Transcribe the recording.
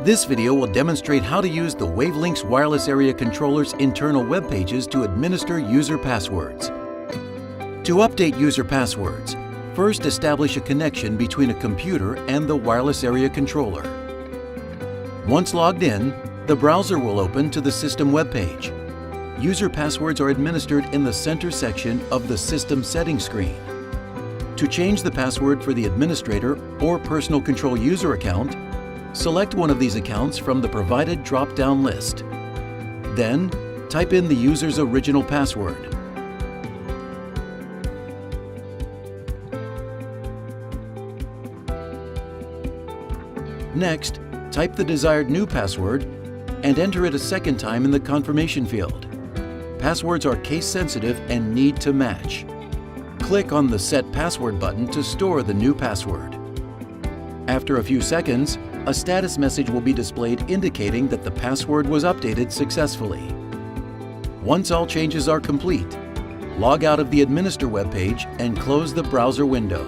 This video will demonstrate how to use the WaveLinx wireless area controller's internal web pages to administer user passwords. To update user passwords, first establish a connection between a computer and the wireless area controller. Once logged in, the browser will open to the system web page. User passwords are administered in the center section of the System Settings screen. To change the password for the administrator or personal control user account, select one of these accounts from the provided drop-down list. Then, type in the user's original password. Next, type the desired new password and enter it a second time in the confirmation field. Passwords are case-sensitive and need to match. Click on the Set Password button to store the new password. After a few seconds, a status message will be displayed indicating that the password was updated successfully. Once all changes are complete, log out of the Administer web page and close the browser window.